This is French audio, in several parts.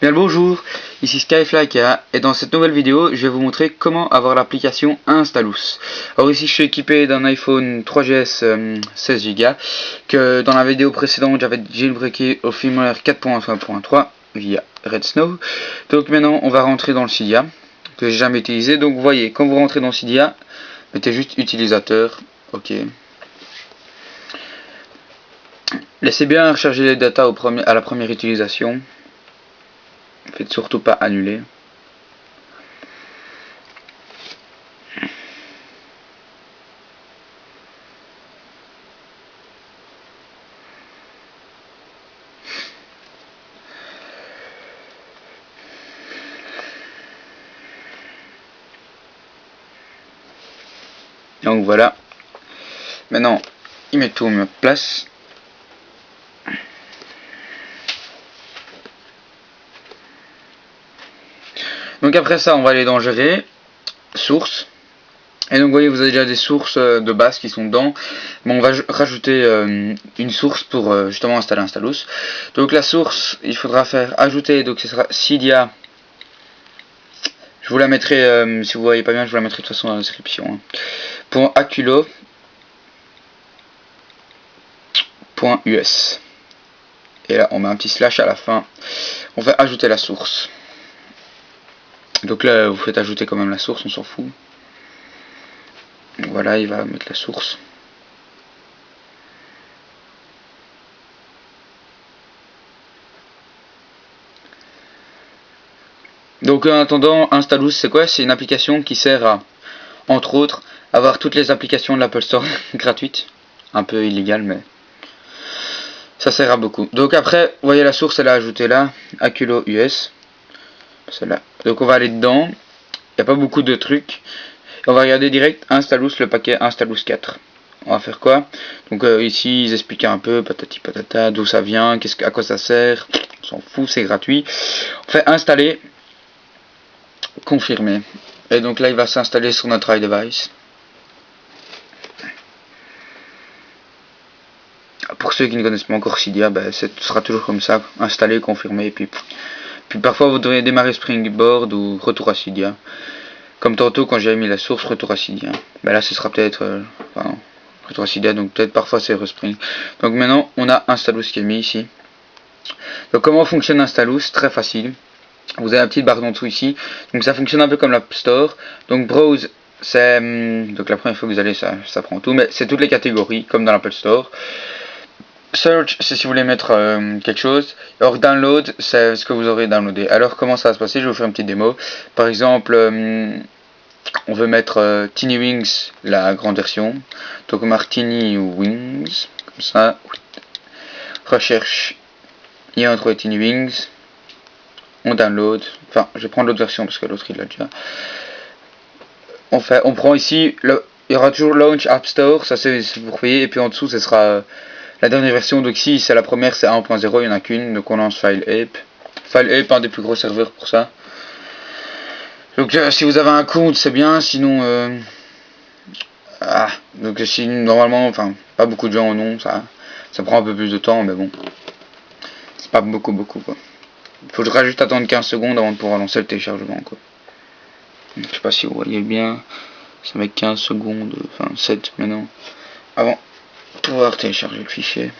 Bien le bonjour, ici Skyfly et dans cette nouvelle vidéo je vais vous montrer comment avoir l'application Instalus. Alors ici je suis équipé d'un iPhone 3GS 16Go que dans la vidéo précédente j'avais jailbreaké au firmware 4.1.3 via Red Snow. Donc maintenant on va rentrer dans le Cydia que j'ai jamais utilisé. Donc vous voyez, quand vous rentrez dans Cydia, mettez juste utilisateur, ok. Laissez bien recharger les datas à la première utilisation. Faites surtout pas annuler. Donc voilà. Maintenant, il met tout en place. Donc après ça, on va aller dans gérer, sources. Et donc vous voyez, vous avez déjà des sources de base qui sont dedans. Mais on va rajouter une source pour justement installer Instalus. Donc la source, il faudra faire ajouter, donc ce sera Cydia. Je vous la mettrai, si vous voyez pas bien, je vous la mettrai de toute façon dans la description. Hein. Pour aculo.us. Et là, on met un petit slash à la fin. On va ajouter la source. Donc là, vous faites ajouter quand même la source, on s'en fout. Voilà, il va mettre la source. Donc en attendant, Instalus c'est quoi? C'est une application qui sert à, entre autres, avoir toutes les applications de l'Apple Store gratuites. Un peu illégal, mais ça sert à beaucoup. Donc après, vous voyez la source, elle a ajouté là, Aculo US. Celle-là. Donc on va aller dedans. Il n'y a pas beaucoup de trucs. Et on va regarder direct Instalus, le paquet Instalus 4. On va faire quoi? Donc ici, ils expliquent un peu, patati patata, d'où ça vient, à quoi ça sert. On s'en fout, c'est gratuit. On fait installer, confirmer. Et donc là, il va s'installer sur notre iDevice. Pour ceux qui ne connaissent pas encore Cydia, ce sera toujours comme ça, installer, confirmer, et puis parfois vous devez démarrer Springboard ou retour à Cydia. Comme tantôt quand j'avais mis la source, retour à Cydia. Là ce sera peut-être retour à Cydia, donc peut-être parfois c'est Respring. Donc maintenant on a Instalus qui est mis ici. Donc comment fonctionne Instalus? Très facile. Vous avez la petite barre d'en dessous ici. Donc ça fonctionne un peu comme l'App Store. Donc Browse, c'est donc la première fois que vous allez, ça prend tout, mais c'est toutes les catégories comme dans l'Apple Store. Search, c'est si vous voulez mettre quelque chose. Alors download, c'est ce que vous aurez downloadé. Alors comment ça va se passer? Je vais vous faire une petite démo. Par exemple, on veut mettre Tiny Wings, la grande version. Donc on marque Tiny Wings, comme ça. Recherche. Il y a entre Tiny Wings. On download. Enfin, je vais prendre l'autre version parce que l'autre il l'a déjà. On prend ici, il y aura toujours Launch App Store, ça c'est vous voyez. Et puis en dessous, ce sera la dernière version. Donc ici, c'est la première, c'est 1.0, il n'y en a qu'une. Donc on lance FileApe. FileApe, un des plus gros serveurs pour ça. Donc si vous avez un compte, c'est bien. Sinon, donc si normalement, enfin, pas beaucoup de gens en ont, ça prend un peu plus de temps, mais bon, c'est pas beaucoup quoi. Il faudra juste attendre 15 secondes avant de pouvoir lancer le téléchargement quoi. Je sais pas si vous voyez bien, ça met 15 secondes, enfin 7 maintenant, avant de pouvoir télécharger le fichier.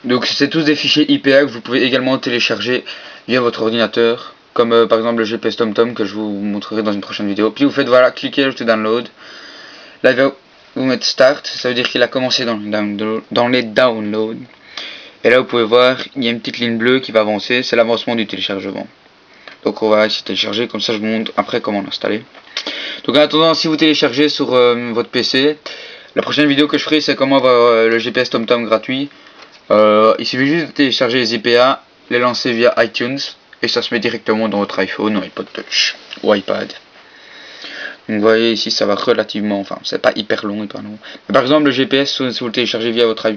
Donc c'est tous des fichiers IPA que vous pouvez également télécharger via votre ordinateur, comme par exemple le GPS TomTom que je vous montrerai dans une prochaine vidéo. Puis vous faites voilà, cliquez ajouter download. Là il va vous mettre start, ça veut dire qu'il a commencé dans les downloads. Et là vous pouvez voir, il y a une petite ligne bleue qui va avancer, c'est l'avancement du téléchargement. Donc on va essayer de télécharger, comme ça je vous montre après comment l'installer. Donc en attendant, si vous téléchargez sur votre PC, la prochaine vidéo que je ferai c'est comment avoir le GPS TomTom gratuit. Il suffit juste de télécharger les IPA, les lancer via iTunes et ça se met directement dans votre iPhone ou iPod Touch ou iPad. Donc vous voyez ici ça va relativement, enfin c'est pas hyper long. Mais par exemple le GPS, si vous le téléchargez via votre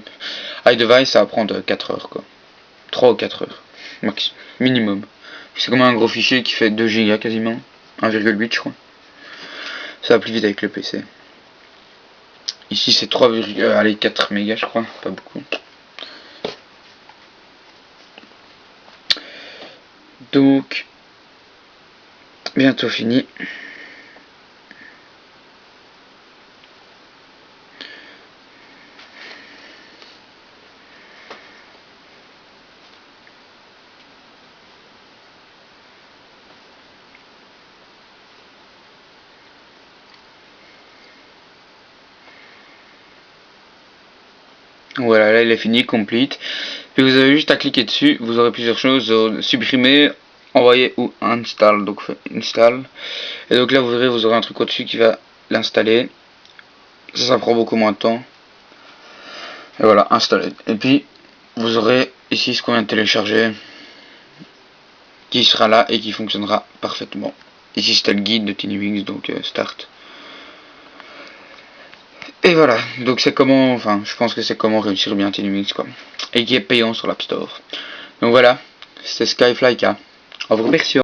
iDevice, ça va prendre 4 heures quoi. 3 ou 4 heures max, minimum. C'est comme un gros fichier qui fait 2 Go quasiment, 1,8 je crois. Ça va plus vite avec le PC. Ici c'est 4 mégas je crois, pas beaucoup. Donc, bientôt fini. Voilà, là il est fini, complete. Puis vous avez juste à cliquer dessus, vous aurez plusieurs choses, supprimer, envoyer ou install, donc install. Et donc là vous verrez, vous aurez un truc au-dessus qui va l'installer. Ça prend beaucoup moins de temps. Et voilà, installé. Et puis vous aurez ici ce qu'on vient de télécharger, qui sera là et qui fonctionnera parfaitement. Ici c'était le guide de TinyWings, donc start. Et voilà, donc c'est comment, enfin je pense que c'est comment réussir bien TinyWings quoi. Et qui est payant sur l'App Store. Donc voilà, c'était Skyfly K. Au revoir, merci.